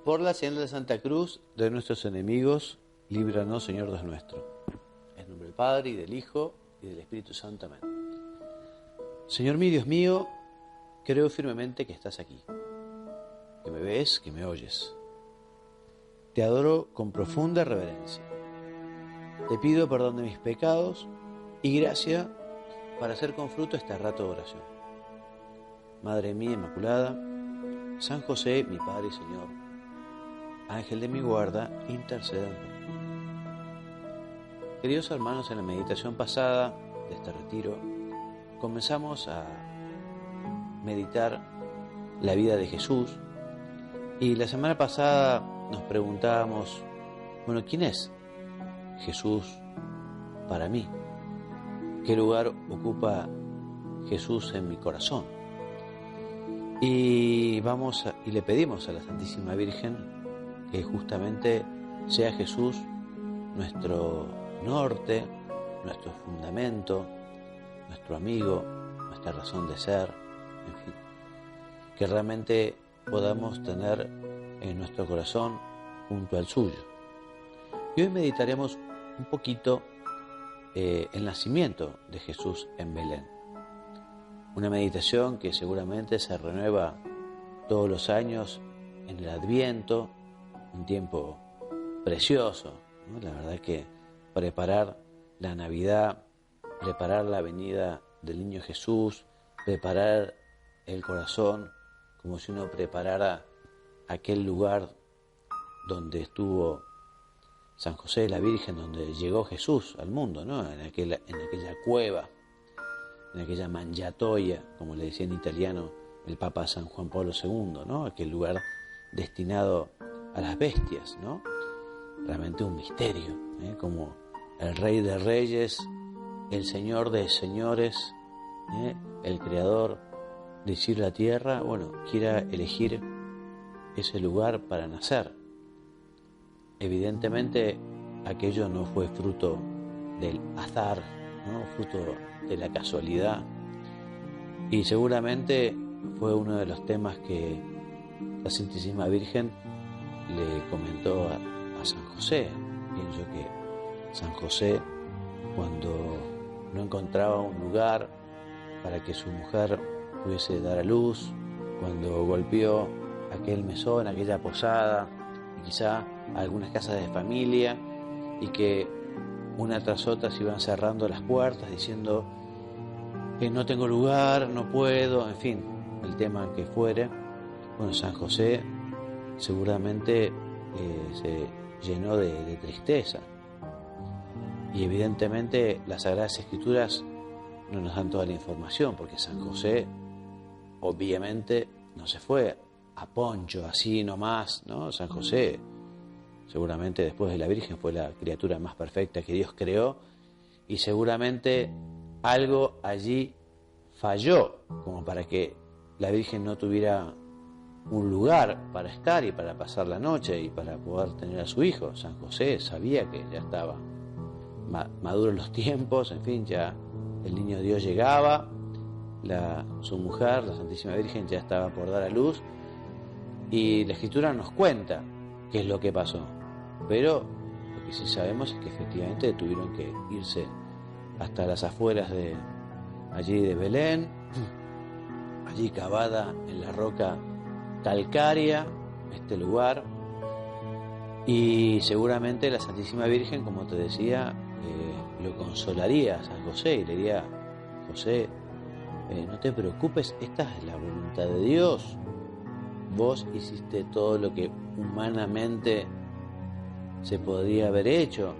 Por la señal de Santa Cruz de nuestros enemigos, líbranos, Señor Dios nuestro. En nombre del Padre, y del Hijo, y del Espíritu Santo. Amén. Señor mío, Dios mío, creo firmemente que estás aquí, que me ves, que me oyes. Te adoro con profunda reverencia. Te pido perdón de mis pecados y gracia para hacer con fruto este rato de oración. Madre mía Inmaculada, San José, mi Padre y Señor, Ángel de mi guarda, interceda por mí. Queridos hermanos, en la meditación pasada de este retiro, comenzamos a meditar la vida de Jesús y la semana pasada nos preguntábamos, bueno, ¿quién es Jesús para mí? ¿Qué lugar ocupa Jesús en mi corazón? Y le pedimos a la Santísima Virgen que justamente sea Jesús nuestro norte, nuestro fundamento, nuestro amigo, nuestra razón de ser, en fin, que realmente podamos tener en nuestro corazón junto al suyo. Y hoy meditaremos un poquito el nacimiento de Jesús en Belén. Una meditación que seguramente se renueva todos los años en el Adviento, un tiempo precioso, ¿no? La verdad que preparar la Navidad, preparar la venida del niño Jesús, preparar el corazón como si uno preparara aquel lugar donde estuvo San José, la Virgen, donde llegó Jesús al mundo, ¿no? En aquella cueva, en aquella mangiatoia, como le decía en italiano el Papa San Juan Pablo II, ¿no? Aquel lugar destinado a las bestias, ¿no? Realmente un misterio, como el Rey de Reyes, el Señor de Señores, el Creador del cielo y la tierra, bueno, quiera elegir ese lugar para nacer. Evidentemente aquello no fue fruto del azar, ¿no? Fruto de la casualidad, y seguramente fue uno de los temas que la Santísima Virgen le comentó a San José. Pienso que San José, cuando no encontraba un lugar para que su mujer pudiese dar a luz, cuando golpeó aquel mesón, aquella posada, y quizá algunas casas de familia, y que una tras otra se iban cerrando las puertas diciendo que no tengo lugar, no puedo, en fin, el tema que fuere. Bueno, San José seguramente se llenó de tristeza, y evidentemente las Sagradas Escrituras no nos dan toda la información, porque San José obviamente no se fue a Poncho así nomás, ¿no? San José seguramente después de la Virgen fue la criatura más perfecta que Dios creó, y seguramente algo allí falló como para que la Virgen no tuviera un lugar para estar y para pasar la noche y para poder tener a su hijo. San José sabía que ya estaba maduros los tiempos, en fin, ya el niño Dios llegaba, su mujer, la Santísima Virgen, ya estaba por dar a luz, y la Escritura nos cuenta qué es lo que pasó, pero lo que sí sabemos es que efectivamente tuvieron que irse hasta las afueras de allí de Belén, allí cavada en la roca calcárea, este lugar, y seguramente la Santísima Virgen, como te decía, lo consolaría a San José y le diría: José, no te preocupes, esta es la voluntad de Dios. Vos hiciste todo lo que humanamente se podría haber hecho.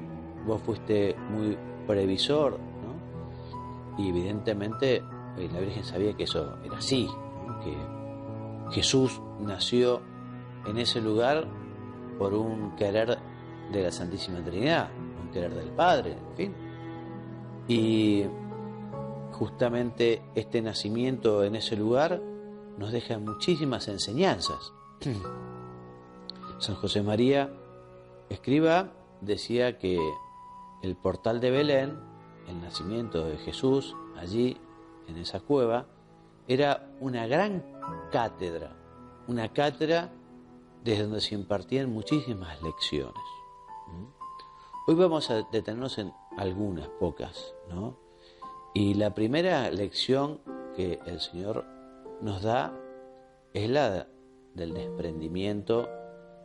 Vos fuiste muy previsor, ¿no? Y evidentemente la Virgen sabía que eso era así, ¿no? Que Jesús nació en ese lugar por un querer de la Santísima Trinidad, un querer del Padre, en fin. Y justamente este nacimiento en ese lugar nos deja muchísimas enseñanzas. San José María Escriba decía que el portal de Belén, el nacimiento de Jesús allí en esa cueva, era una gran cátedra, una cátedra desde donde se impartían muchísimas lecciones. Hoy vamos a detenernos en algunas pocas, ¿no? Y la primera lección que el Señor nos da es la del desprendimiento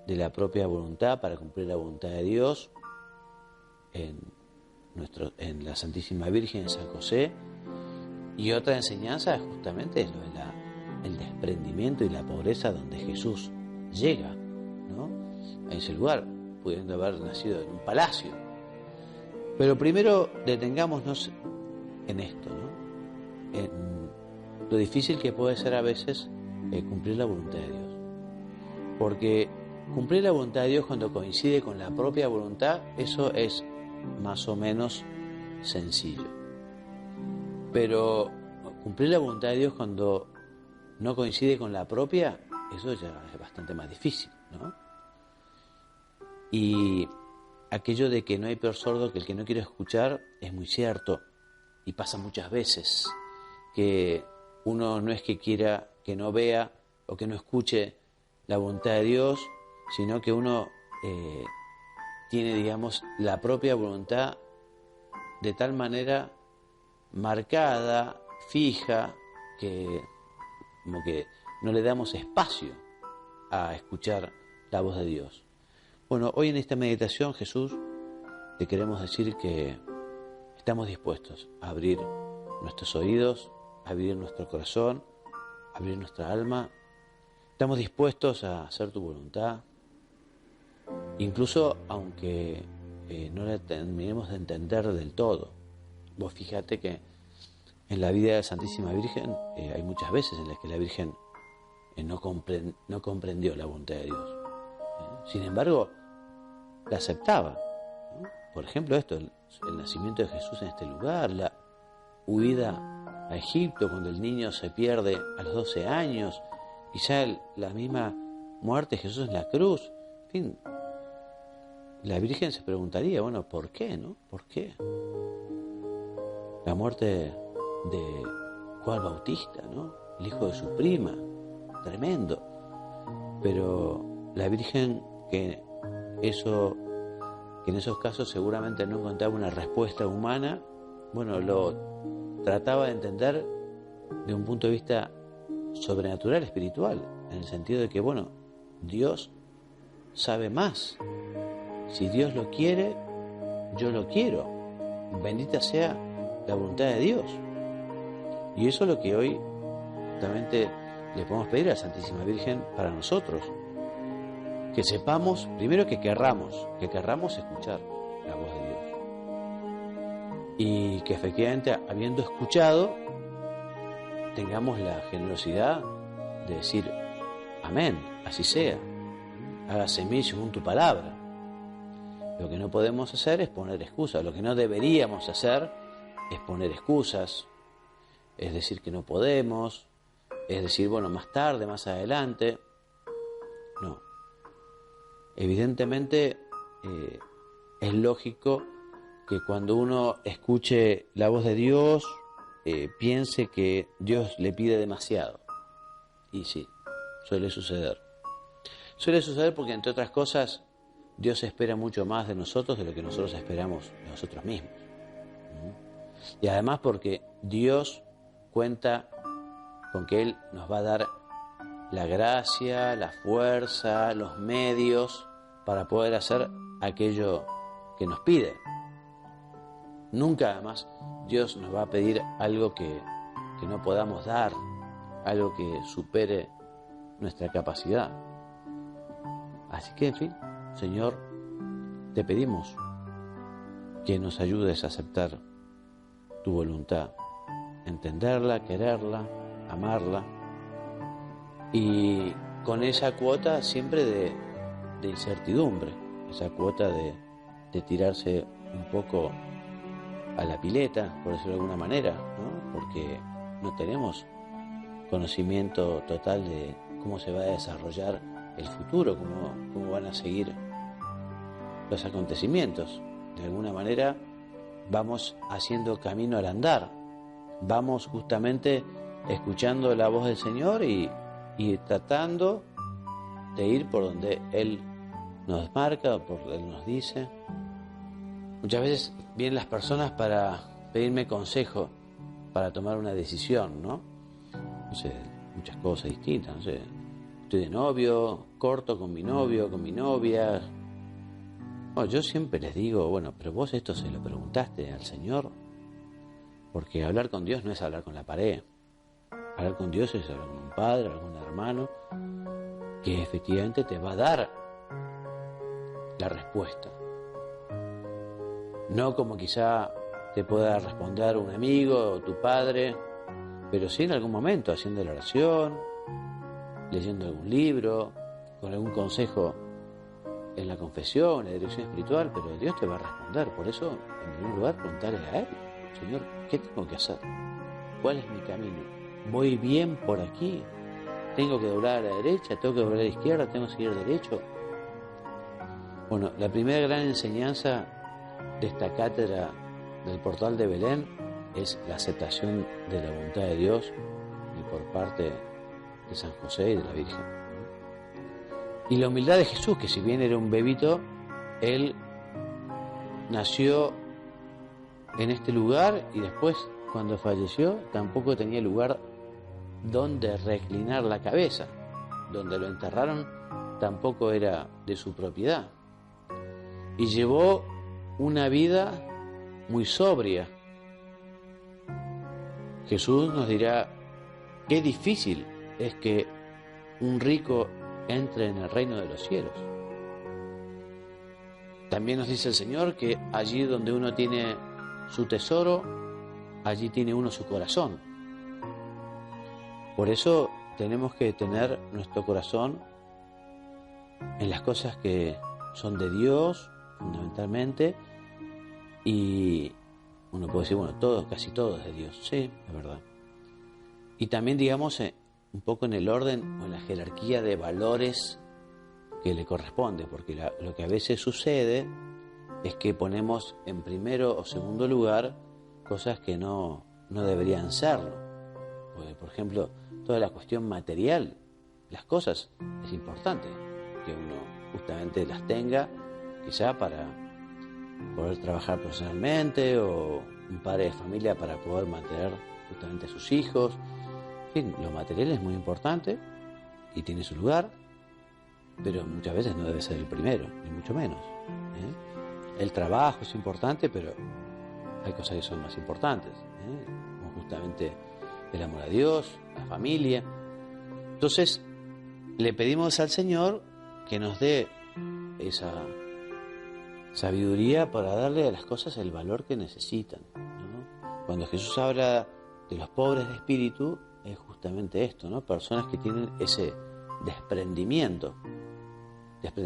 de la propia voluntad para cumplir la voluntad de Dios en la Santísima Virgen, en San José. Y otra enseñanza justamente es lo de el desprendimiento y la pobreza donde Jesús llega, ¿no? A ese lugar, pudiendo haber nacido en un palacio. Pero primero detengámonos en esto, ¿no? En lo difícil que puede ser a veces cumplir la voluntad de Dios. Porque cumplir la voluntad de Dios cuando coincide con la propia voluntad, eso es más o menos sencillo. Pero cumplir la voluntad de Dios cuando no coincide con la propia, eso ya es bastante más difícil, ¿no? Y aquello de que no hay peor sordo que el que no quiere escuchar es muy cierto, y pasa muchas veces que uno no es que quiera que no vea o que no escuche la voluntad de Dios, sino que uno tiene, digamos, la propia voluntad de tal manera marcada, fija, que como que no le damos espacio a escuchar la voz de Dios. Bueno, hoy en esta meditación, Jesús, te queremos decir que estamos dispuestos a abrir nuestros oídos, a abrir nuestro corazón, a abrir nuestra alma. Estamos dispuestos a hacer tu voluntad, incluso aunque no la terminemos de entender del todo. Vos fíjate que en la vida de la Santísima Virgen hay muchas veces en las que la Virgen no comprendió la voluntad de Dios. Sin embargo, la aceptaba, ¿no? Por ejemplo, esto, el nacimiento de Jesús en este lugar, la huida a Egipto cuando el niño se pierde a los 12 años, quizá la misma muerte de Jesús en la cruz. En fin, la Virgen se preguntaría, bueno, ¿por qué, no? ¿Por qué? La muerte de Juan Bautista, ¿no? El hijo de su prima, tremendo. Pero la Virgen, que en esos casos seguramente no encontraba una respuesta humana, bueno, lo trataba de entender de un punto de vista sobrenatural, espiritual, en el sentido de que, bueno, Dios sabe más. Si Dios lo quiere, yo lo quiero. Bendita sea la voluntad de Dios. Y eso es lo que hoy justamente le podemos pedir a la Santísima Virgen para nosotros. Que sepamos, primero que querramos escuchar la voz de Dios. Y que efectivamente, habiendo escuchado, tengamos la generosidad de decir, amén, así sea, hágase en mí según tu palabra. Lo que no podemos hacer es poner excusas, lo que no deberíamos hacer es poner excusas, es decir que no podemos, es decir, bueno, más tarde, más adelante. No. Evidentemente es lógico que cuando uno escuche la voz de Dios, piense que Dios le pide demasiado. Y sí, suele suceder. Suele suceder porque, entre otras cosas, Dios espera mucho más de nosotros de lo que nosotros esperamos de nosotros mismos. Y además porque Dios cuenta con que Él nos va a dar la gracia, la fuerza, los medios para poder hacer aquello que nos pide. Nunca además Dios nos va a pedir algo que no podamos dar, algo que supere nuestra capacidad. Así que, en fin, Señor, te pedimos que nos ayudes a aceptar tu voluntad, entenderla, quererla, amarla, y con esa cuota siempre de incertidumbre, esa cuota de tirarse un poco a la pileta, por decirlo de alguna manera, ¿no? Porque no tenemos conocimiento total de cómo se va a desarrollar el futuro, cómo van a seguir los acontecimientos. De alguna manera vamos haciendo camino al andar, vamos justamente escuchando la voz del Señor y tratando de ir por donde Él nos marca o por donde Él nos dice. Muchas veces vienen las personas para pedirme consejo para tomar una decisión, ¿no? No sé, muchas cosas distintas, no sé. Estoy de novio, corto con mi novio, con mi novia. Bueno, yo siempre les digo, bueno, pero vos esto se lo preguntaste al Señor, porque hablar con Dios no es hablar con la pared. Hablar con Dios es hablar con un padre, hablar con un hermano, que efectivamente te va a dar la respuesta. No como quizá te pueda responder un amigo o tu padre, pero sí en algún momento haciendo la oración, leyendo algún libro, con algún consejo en la confesión, en la dirección espiritual, pero Dios te va a responder. Por eso, en primer lugar, preguntarle a Él: Señor, ¿qué tengo que hacer? ¿Cuál es mi camino? ¿Voy bien por aquí? ¿Tengo que doblar a la derecha? ¿Tengo que doblar a la izquierda? ¿Tengo que seguir derecho? Bueno, la primera gran enseñanza de esta cátedra del Portal de Belén es la aceptación de la voluntad de Dios y por parte de San José y de la Virgen. Y la humildad de Jesús, que si bien era un bebito, Él nació en este lugar y después, cuando falleció, tampoco tenía lugar donde reclinar la cabeza. Donde lo enterraron tampoco era de su propiedad. Y llevó una vida muy sobria. Jesús nos dirá: qué difícil es que un rico entre en el reino de los cielos. También nos dice el Señor que allí donde uno tiene su tesoro, allí tiene uno su corazón. Por eso tenemos que tener nuestro corazón en las cosas que son de Dios, fundamentalmente, y uno puede decir, bueno, casi todo es de Dios. Sí, es verdad. Y también, digamos, un poco en el orden o en la jerarquía de valores que le corresponde, porque lo que a veces sucede es que ponemos en primero o segundo lugar cosas que no deberían serlo. Por ejemplo, toda la cuestión material, las cosas, es importante que uno justamente las tenga, quizá para poder trabajar profesionalmente, o un padre de familia para poder mantener justamente a sus hijos. En fin, lo material es muy importante y tiene su lugar, pero muchas veces no debe ser el primero, ni mucho menos. El trabajo es importante, pero hay cosas que son más importantes, como justamente el amor a Dios, la familia. Entonces, le pedimos al Señor que nos dé esa sabiduría para darle a las cosas el valor que necesitan, ¿no? Cuando Jesús habla de los pobres de espíritu, es justamente esto, ¿no? Personas que tienen ese desprendimiento.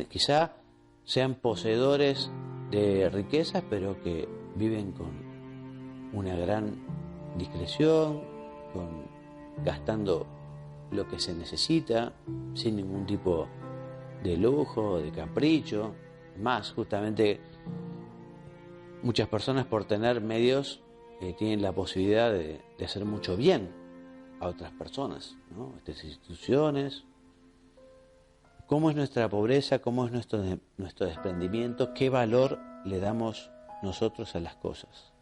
Quizá sean poseedores de riquezas, pero que viven con una gran discreción, gastando lo que se necesita, sin ningún tipo de lujo, de capricho. Más, justamente, muchas personas, por tener medios, tienen la posibilidad de hacer mucho bien a otras personas, ¿no? Estas instituciones. ¿Cómo es nuestra pobreza? ¿Cómo es nuestro desprendimiento? ¿Qué valor le damos nosotros a las cosas?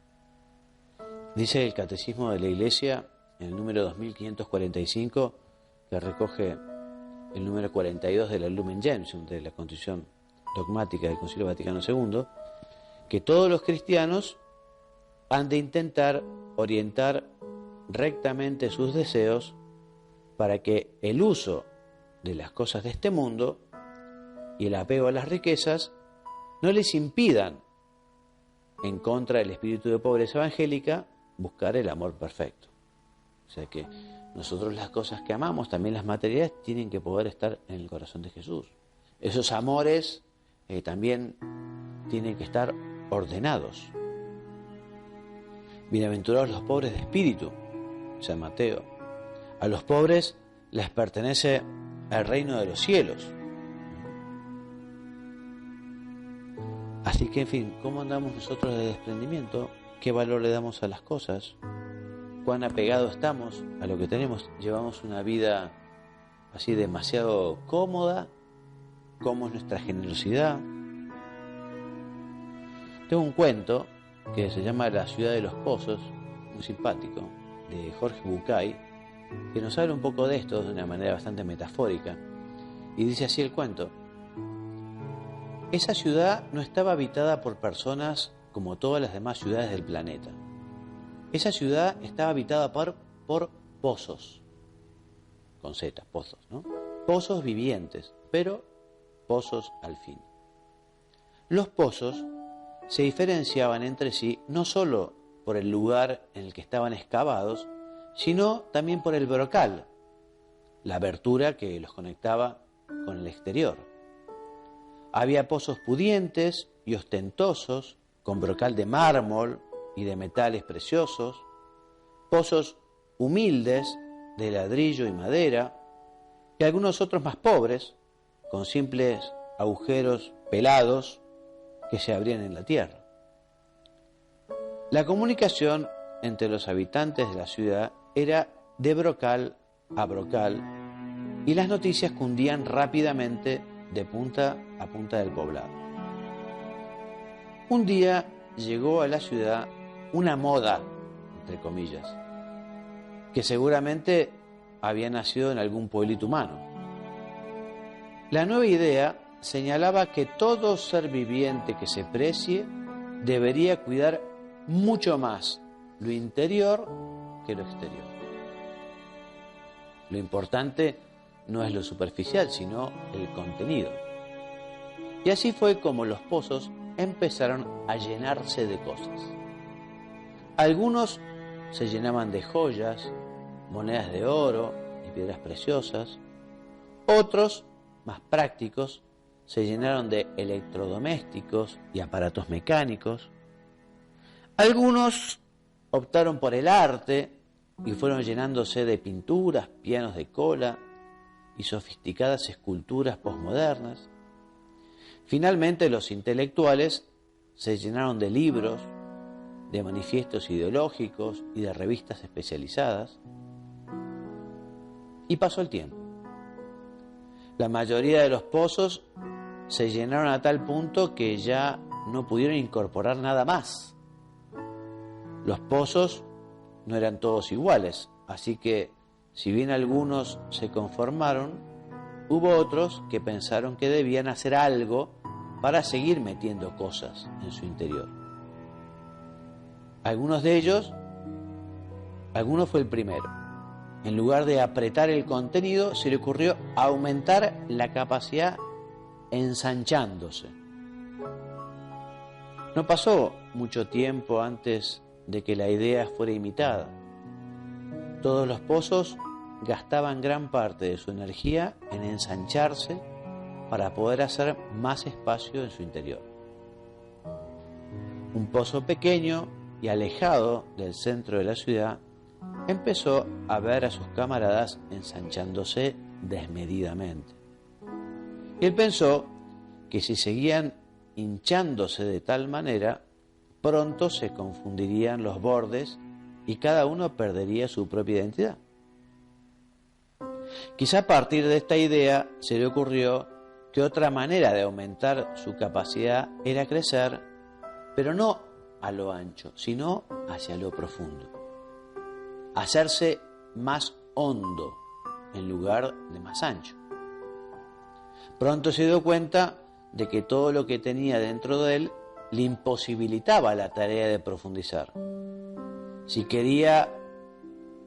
Dice el Catecismo de la Iglesia, en el número 2545, que recoge el número 42 de la Lumen Gentium, de la Constitución Dogmática del Concilio Vaticano II, que todos los cristianos han de intentar orientar rectamente sus deseos para que el uso de las cosas de este mundo y el apego a las riquezas no les impidan, en contra del espíritu de pobreza evangélica, buscar el amor perfecto. O sea que nosotros las cosas que amamos, también las materiales, tienen que poder estar en el corazón de Jesús. Esos amores también tienen que estar ordenados. Bienaventurados los pobres de espíritu, San Mateo. A los pobres les pertenece el reino de los cielos. Así que, en fin, ¿cómo andamos nosotros de desprendimiento? ¿Qué valor le damos a las cosas? ¿Cuán apegados estamos a lo que tenemos? ¿Llevamos una vida así demasiado cómoda cómo es nuestra generosidad. Tengo un cuento que se llama La ciudad de los pozos, muy simpático, de Jorge Bucay, que nos habla un poco de esto de una manera bastante metafórica. Y dice así el cuento: esa ciudad no estaba habitada por personas como todas las demás ciudades del planeta. Esa ciudad estaba habitada por pozos, con Z, pozos, ¿no? Pozos vivientes, pero pozos al fin. Los pozos se diferenciaban entre sí no solo por el lugar en el que estaban excavados, sino también por el brocal, la abertura que los conectaba con el exterior. Había pozos pudientes y ostentosos, con brocal de mármol y de metales preciosos, pozos humildes de ladrillo y madera, y algunos otros más pobres, con simples agujeros pelados que se abrían en la tierra. La comunicación entre los habitantes de la ciudad era de brocal a brocal, y las noticias cundían rápidamente de punta a punta del poblado. Un día llegó a la ciudad una moda, entre comillas, que seguramente había nacido en algún pueblito humano. La nueva idea señalaba que todo ser viviente que se precie debería cuidar mucho más lo interior que lo exterior. Lo importante no es lo superficial, sino el contenido. Y así fue como los pozos empezaron a llenarse de cosas. Algunos se llenaban de joyas, monedas de oro y piedras preciosas. Otros, más prácticos, se llenaron de electrodomésticos y aparatos mecánicos. Algunos optaron por el arte y fueron llenándose de pinturas, pianos de cola y sofisticadas esculturas posmodernas. Finalmente, los intelectuales se llenaron de libros, de manifiestos ideológicos y de revistas especializadas. Y pasó el tiempo. La mayoría de los pozos se llenaron a tal punto que ya no pudieron incorporar nada más. Los pozos no eran todos iguales, así que si bien algunos se conformaron, hubo otros que pensaron que debían hacer algo para seguir metiendo cosas en su interior. Algunos fue el primero. En lugar de apretar el contenido, se le ocurrió aumentar la capacidad ensanchándose. No pasó mucho tiempo antes de que la idea fuera imitada. Todos los pozos gastaban gran parte de su energía en ensancharse para poder hacer más espacio en su interior. Un pozo pequeño y alejado del centro de la ciudad empezó a ver a sus camaradas ensanchándose desmedidamente. Y él pensó que si seguían hinchándose de tal manera, pronto se confundirían los bordes y cada uno perdería su propia identidad. Quizá a partir de esta idea se le ocurrió que otra manera de aumentar su capacidad era crecer, pero no a lo ancho, sino hacia lo profundo. Hacerse más hondo en lugar de más ancho. Pronto se dio cuenta de que todo lo que tenía dentro de él le imposibilitaba la tarea de profundizar. Si quería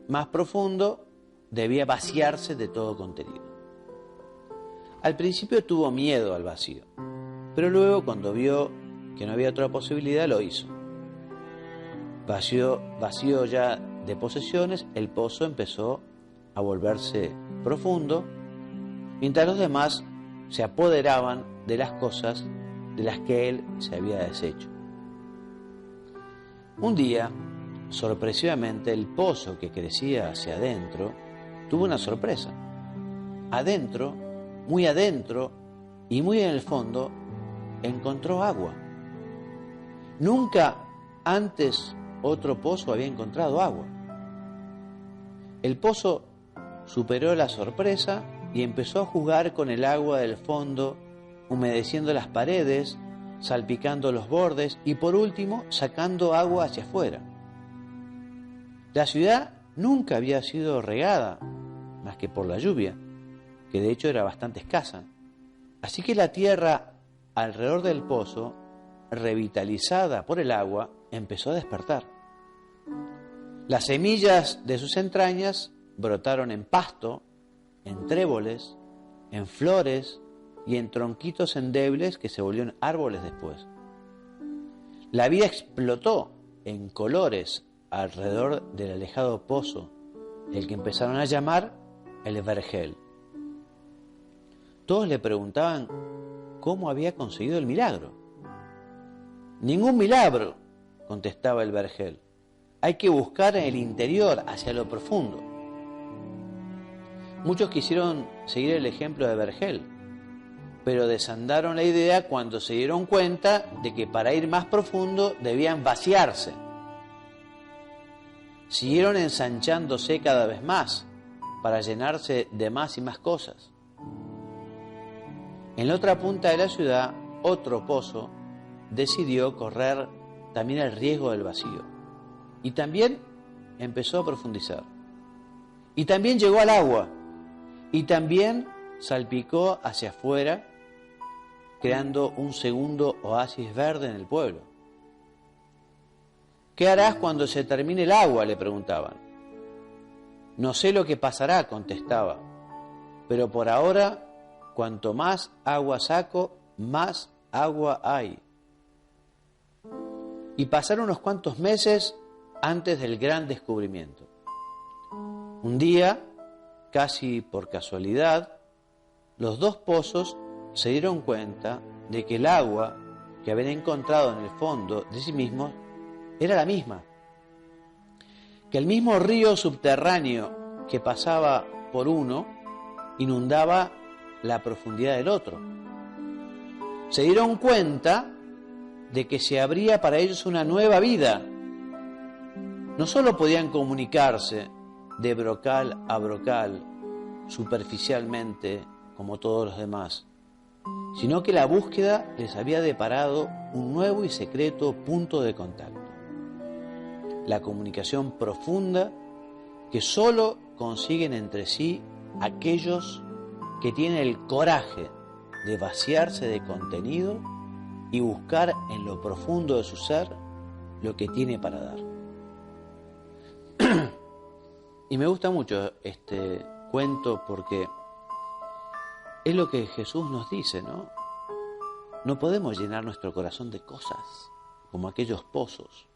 más profundo, debía vaciarse de todo contenido. Al principio tuvo miedo al vacío, pero luego, cuando vio que no había otra posibilidad, lo hizo. Vacío ya de posesiones, el pozo empezó a volverse profundo, mientras los demás se apoderaban de las cosas de las que él se había deshecho. Un día, sorpresivamente, el pozo que crecía hacia adentro tuvo una sorpresa. Adentro, muy adentro y muy en el fondo, encontró agua. Nunca antes otro pozo había encontrado agua. El pozo superó la sorpresa y empezó a jugar con el agua del fondo humedeciendo las paredes, salpicando los bordes y por último sacando agua hacia afuera. La ciudad nunca había sido regada, más que por la lluvia, que de hecho era bastante escasa. Así que la tierra alrededor del pozo, revitalizada por el agua, empezó a despertar. Las semillas de sus entrañas brotaron en pasto, en tréboles, en flores y en tronquitos endebles que se volvieron árboles después. La vida explotó en colores alrededor del alejado pozo, el que empezaron a llamar el vergel. Todos le preguntaban cómo había conseguido el milagro. Ningún milagro, contestaba el vergel. Hay que buscar en el interior, hacia lo profundo. Muchos quisieron seguir el ejemplo de Vergel, pero desandaron la idea cuando se dieron cuenta de que para ir más profundo debían vaciarse. Siguieron ensanchándose cada vez más para llenarse de más y más cosas. En la otra punta de la ciudad, otro pozo decidió correr también el riesgo del vacío. Y también empezó a profundizar. Y también llegó al agua. Y también salpicó hacia afuera, creando un segundo oasis verde en el pueblo. ¿Qué harás cuando se termine el agua?, le preguntaban. No sé lo que pasará, contestaba. Pero por ahora, cuanto más agua saco, más agua hay. Y pasaron unos cuantos meses antes del gran descubrimiento. Un día, casi por casualidad, los dos pozos se dieron cuenta de que el agua que habían encontrado en el fondo de sí mismos era la misma. Que el mismo río subterráneo que pasaba por uno inundaba la profundidad del otro. Se dieron cuenta de que se abría para ellos una nueva vida. No solo podían comunicarse de brocal a brocal, superficialmente, como todos los demás, sino que la búsqueda les había deparado un nuevo y secreto punto de contacto. La comunicación profunda que solo consiguen entre sí aquellos que tienen el coraje de vaciarse de contenido y buscar en lo profundo de su ser lo que tiene para dar. Y me gusta mucho este cuento porque es lo que Jesús nos dice, ¿no? No podemos llenar nuestro corazón de cosas como aquellos pozos.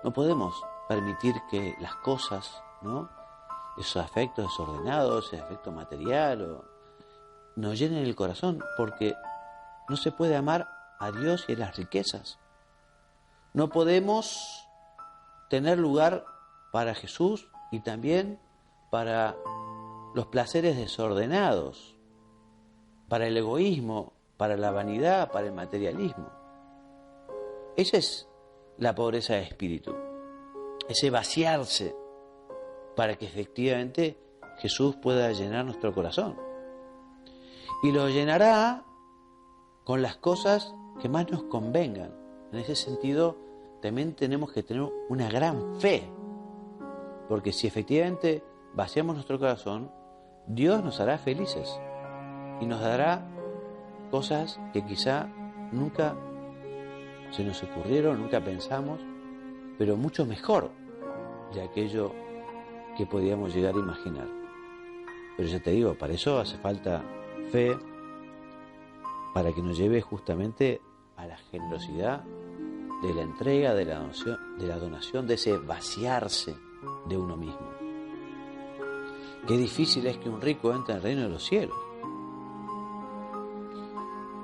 No podemos permitir que las cosas, ¿no?, esos afectos desordenados, ese afecto material, nos llenen el corazón, porque no se puede amar a Dios y a las riquezas. No podemos tener lugar para Jesús y también para los placeres desordenados, para el egoísmo, para la vanidad, para el materialismo. Esa es la pobreza de espíritu, ese vaciarse para que efectivamente Jesús pueda llenar nuestro corazón. Y lo llenará con las cosas que más nos convengan. En ese sentido, también tenemos que tener una gran fe, porque si efectivamente vaciamos nuestro corazón, Dios nos hará felices y nos dará cosas que quizá nunca se nos ocurrieron, nunca pensamos, pero mucho mejor de aquello que podíamos llegar a imaginar. Pero ya te digo, para eso hace falta fe, para que nos lleve justamente a la generosidad de la entrega, de la donación, de ese vaciarse de uno mismo. Qué difícil es que un rico entre en el reino de los cielos.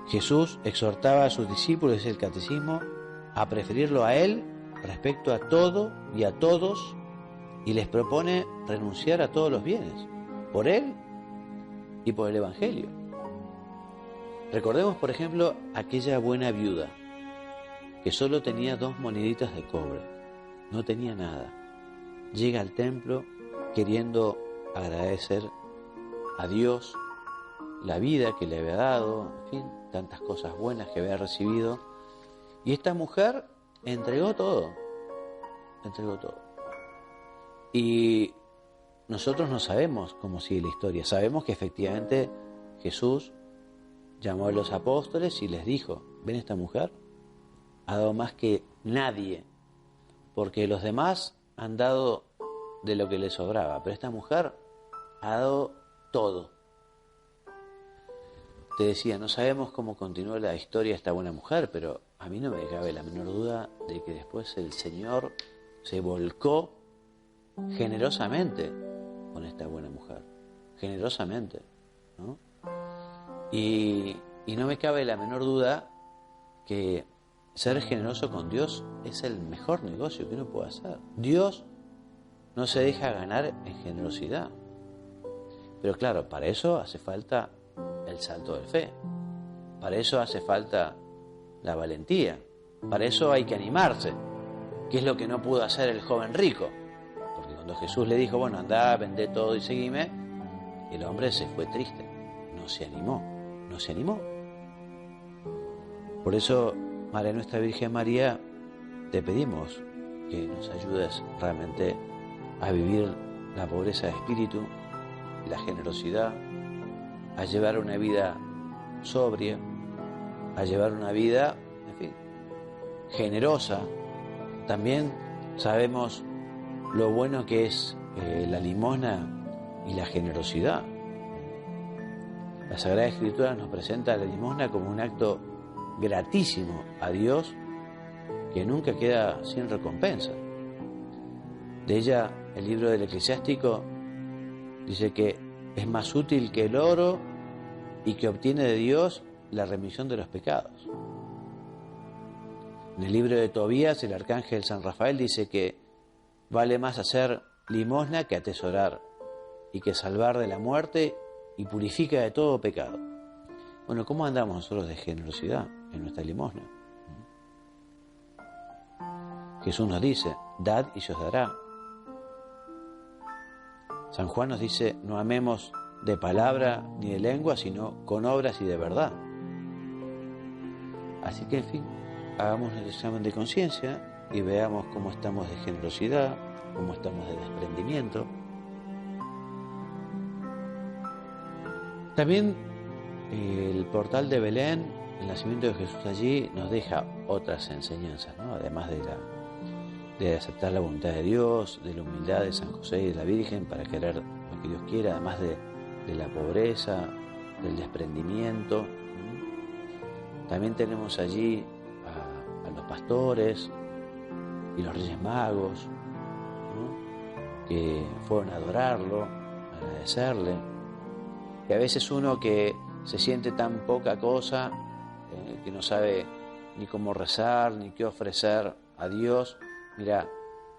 Jesús exhortaba a sus discípulos, dice el catecismo, a preferirlo a Él respecto a todo y a todos, y les propone renunciar a todos los bienes, por Él y por el Evangelio. Recordemos, por ejemplo, aquella buena viuda que solo tenía 2 moneditas de cobre, no tenía nada. Llega al templo queriendo agradecer a Dios la vida que le había dado, en fin, tantas cosas buenas que había recibido. Y esta mujer entregó todo. Y nosotros no sabemos cómo sigue la historia. Sabemos que efectivamente Jesús llamó a los apóstoles y les dijo: ven, esta mujer ha dado más que nadie, porque los demás han dado de lo que les sobraba, pero esta mujer ha dado todo. Te decía, no sabemos cómo continuó la historia de esta buena mujer, pero a mí no me cabe la menor duda de que después el Señor se volcó generosamente con esta buena mujer, generosamente, ¿no? Y no me cabe la menor duda que ser generoso con Dios es el mejor negocio que uno puede hacer. Dios no se deja ganar en generosidad. Pero claro, para eso hace falta el salto de fe. Para eso hace falta la valentía. Para eso hay que animarse, que es lo que no pudo hacer el joven rico. Porque cuando Jesús le dijo, bueno, andá, vendé todo y seguime, el hombre se fue triste. No se animó. Por eso, Madre nuestra Virgen María, te pedimos que nos ayudes realmente a vivir la pobreza de espíritu, la generosidad, a llevar una vida sobria, a llevar una vida, en fin, generosa. También sabemos lo bueno que es la limosna y la generosidad. La Sagrada Escritura nos presenta la limosna como un acto gratísimo a Dios que nunca queda sin recompensa. De ella, el libro del Eclesiástico dice que es más útil que el oro y que obtiene de Dios la remisión de los pecados. En el libro de Tobías, el arcángel San Rafael dice que vale más hacer limosna que atesorar, y que salvar de la muerte y purifica de todo pecado. Bueno, ¿cómo andamos nosotros de generosidad en nuestra limosna? Jesús nos dice, dad y se os dará. San Juan nos dice, no amemos de palabra ni de lengua, sino con obras y de verdad. Así que, en fin, hagamos el examen de conciencia y veamos cómo estamos de generosidad, cómo estamos de desprendimiento. También el portal de Belén, el nacimiento de Jesús allí, nos deja otras enseñanzas, ¿no? Además de aceptar la voluntad de Dios, de la humildad de San José y de la Virgen para querer lo que Dios quiera, además de la pobreza, del desprendimiento. También tenemos allí a los pastores y los Reyes Magos, ¿no? Que fueron a adorarlo, a agradecerle. Y a veces uno que se siente tan poca cosa, que no sabe ni cómo rezar, ni qué ofrecer a Dios, mira,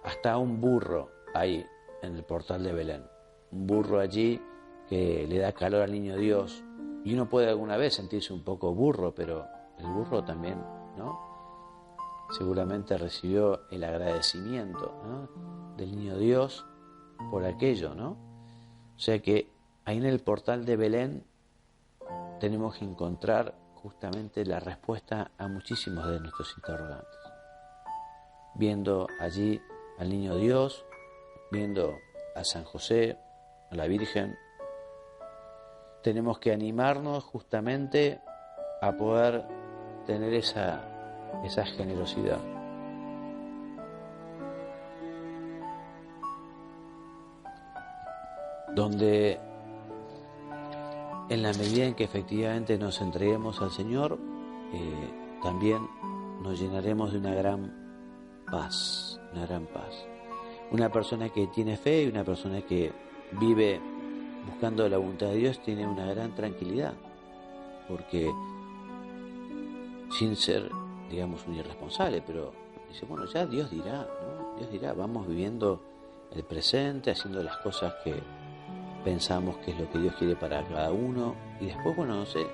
hasta un burro hay en el portal de Belén. Un burro allí que le da calor al niño Dios. Y uno puede alguna vez sentirse un poco burro, pero el burro también, ¿no? Seguramente recibió el agradecimiento, ¿no?, del niño Dios por aquello, ¿no? O sea que ahí en el portal de Belén tenemos que encontrar justamente la respuesta a muchísimos de nuestros interrogantes. Viendo allí al niño Dios, viendo a San José, a la Virgen, tenemos que animarnos justamente a poder tener esa generosidad. Donde en la medida en que efectivamente nos entreguemos al Señor, también nos llenaremos de una gran paz, Una persona que tiene fe y una persona que vive buscando la voluntad de Dios tiene una gran tranquilidad, porque sin ser, digamos, un irresponsable, pero dice, bueno, ya Dios dirá, ¿no? Dios dirá, vamos viviendo el presente, haciendo las cosas que pensamos que es lo que Dios quiere para cada uno, y después, bueno, no sé,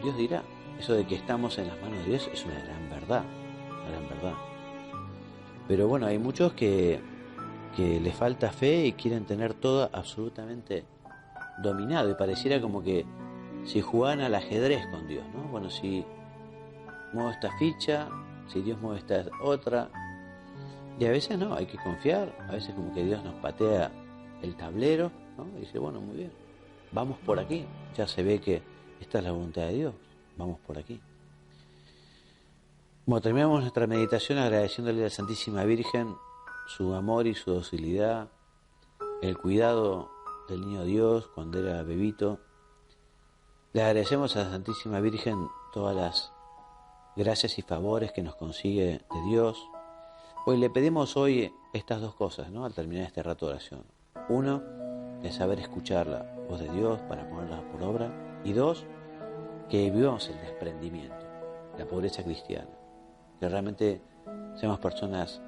Dios dirá. Eso de que estamos en las manos de Dios es una gran verdad. Pero bueno, hay muchos que les falta fe y quieren tener todo absolutamente dominado, y pareciera como que si jugaban al ajedrez con Dios, ¿no? Bueno, si muevo esta ficha, si Dios mueve esta otra. Y a veces no, hay que confiar, a veces como que Dios nos patea el tablero, ¿no? Y dice, bueno, muy bien, vamos por aquí, ya se ve que esta es la voluntad de Dios, vamos por aquí. Bueno, terminamos nuestra meditación agradeciéndole a la Santísima Virgen su amor y su docilidad, el cuidado del niño Dios cuando era bebito. Le agradecemos a la Santísima Virgen todas las gracias y favores que nos consigue de Dios. Pues le pedimos hoy estas dos cosas, ¿no? Al terminar este rato de oración. Uno, es saber escuchar la voz de Dios para ponerla por obra. Y dos, que vivamos el desprendimiento, la pobreza cristiana. Que realmente seamos personas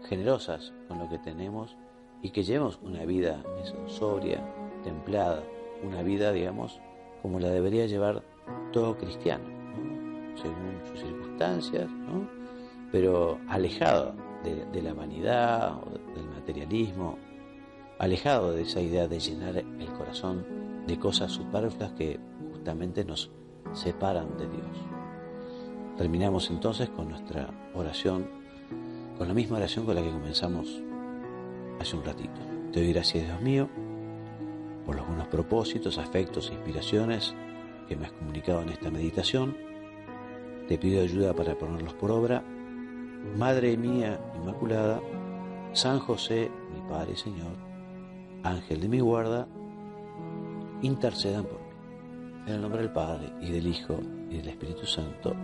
generosas con lo que tenemos y que llevemos una vida sobria, templada, una vida, digamos, como la debería llevar todo cristiano, ¿no? Según sus circunstancias, ¿no? Pero alejado de la vanidad o del materialismo, alejado de esa idea de llenar el corazón de cosas superfluas que justamente nos separan de Dios. Terminamos entonces con nuestra oración, con la misma oración con la que comenzamos hace un ratito. Te doy gracias, Dios mío, por los buenos propósitos, afectos e inspiraciones que me has comunicado en esta meditación. Te pido ayuda para ponerlos por obra. Madre mía Inmaculada, San José, mi Padre y Señor, Ángel de mi guarda, intercedan por mí. En el nombre del Padre, y del Hijo, y del Espíritu Santo.